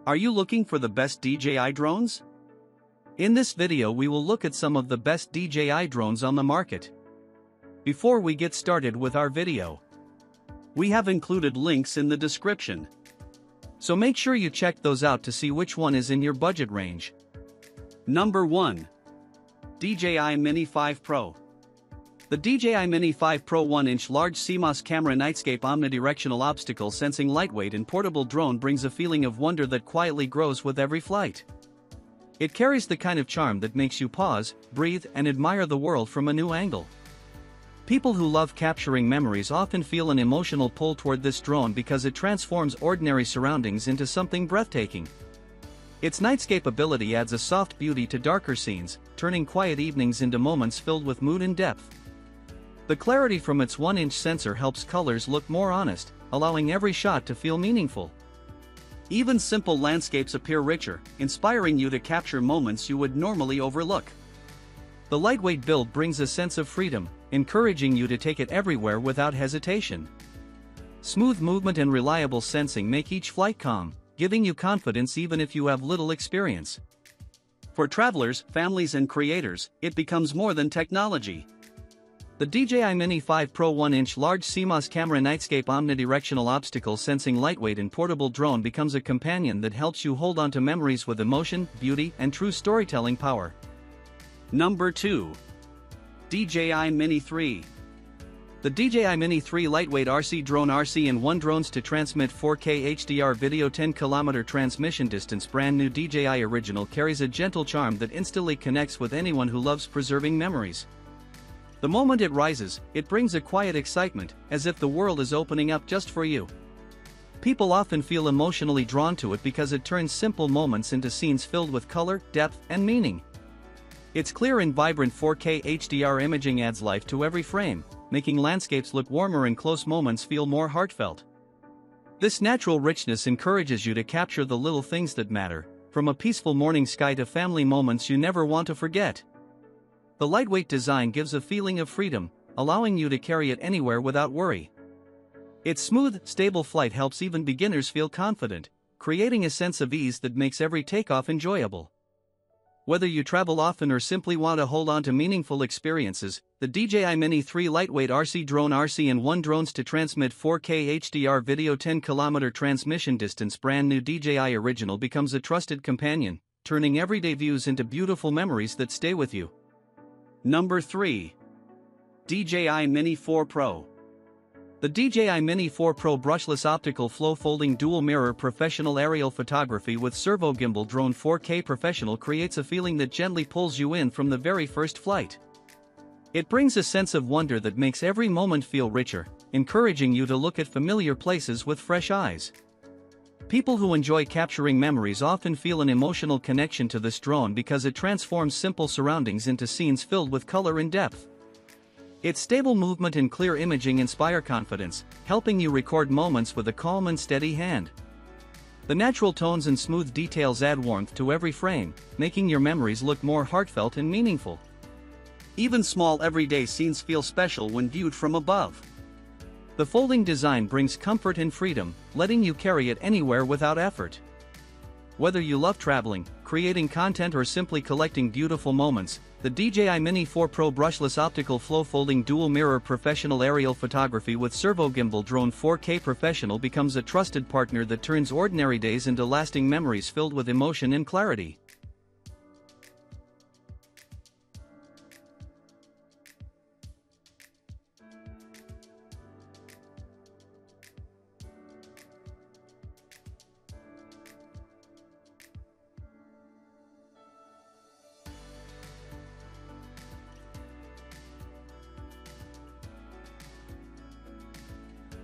Are you looking for the best DJI drones? In this video we will look at some of the best DJI drones on the market. Before we get started with our video, we have included links in the description. So make sure you check those out to see which one is in your budget range. Number 1. DJI Mini 5 Pro. The DJI Mini 5 Pro 1-inch large CMOS camera nightscape omnidirectional obstacle sensing lightweight and portable drone brings a feeling of wonder that quietly grows with every flight. It carries the kind of charm that makes you pause, breathe, and admire the world from a new angle. People who love capturing memories often feel an emotional pull toward this drone because it transforms ordinary surroundings into something breathtaking. Its nightscape ability adds a soft beauty to darker scenes, turning quiet evenings into moments filled with mood and depth. The clarity from its 1-inch sensor helps colors look more honest, allowing every shot to feel meaningful. Even simple landscapes appear richer, inspiring you to capture moments you would normally overlook. The lightweight build brings a sense of freedom, encouraging you to take it everywhere without hesitation. Smooth movement and reliable sensing make each flight calm, giving you confidence even if you have little experience. For travelers, families and creators, it becomes more than technology. The DJI Mini 5 Pro 1-inch large CMOS camera nightscape omnidirectional obstacle sensing lightweight and portable drone becomes a companion that helps you hold on to memories with emotion, beauty, and true storytelling power. Number 2. DJI Mini 3. The DJI Mini 3 lightweight RC drone RC-in-1 drones to transmit 4K HDR video 10km transmission distance. Brand new DJI Original carries a gentle charm that instantly connects with anyone who loves preserving memories. The moment it rises, it brings a quiet excitement, as if the world is opening up just for you. People often feel emotionally drawn to it because it turns simple moments into scenes filled with color, depth, and meaning. Its clear and vibrant 4K HDR imaging adds life to every frame, making landscapes look warmer and close moments feel more heartfelt. This natural richness encourages you to capture the little things that matter, from a peaceful morning sky to family moments you never want to forget. The lightweight design gives a feeling of freedom, allowing you to carry it anywhere without worry. Its smooth, stable flight helps even beginners feel confident, creating a sense of ease that makes every takeoff enjoyable. Whether you travel often or simply want to hold on to meaningful experiences, the DJI Mini 3 lightweight RC drone RC-in-1 drones to transmit 4K HDR video 10km transmission distance. Brand new DJI Original becomes a trusted companion, turning everyday views into beautiful memories that stay with you. Number 3. DJI Mini 4 Pro. The DJI Mini 4 Pro brushless optical flow folding dual mirror professional aerial photography with servo gimbal drone 4K professional creates a feeling that gently pulls you in from the very first flight. It brings a sense of wonder that makes every moment feel richer, encouraging you to look at familiar places with fresh eyes. People who enjoy capturing memories often feel an emotional connection to this drone because it transforms simple surroundings into scenes filled with color and depth. Its stable movement and clear imaging inspire confidence, helping you record moments with a calm and steady hand. The natural tones and smooth details add warmth to every frame, making your memories look more heartfelt and meaningful. Even small everyday scenes feel special when viewed from above. The folding design brings comfort and freedom, letting you carry it anywhere without effort. Whether you love traveling, creating content or simply collecting beautiful moments, the DJI Mini 4 Pro brushless optical flow folding dual mirror professional aerial photography with servo gimbal drone 4K professional becomes a trusted partner that turns ordinary days into lasting memories filled with emotion and clarity.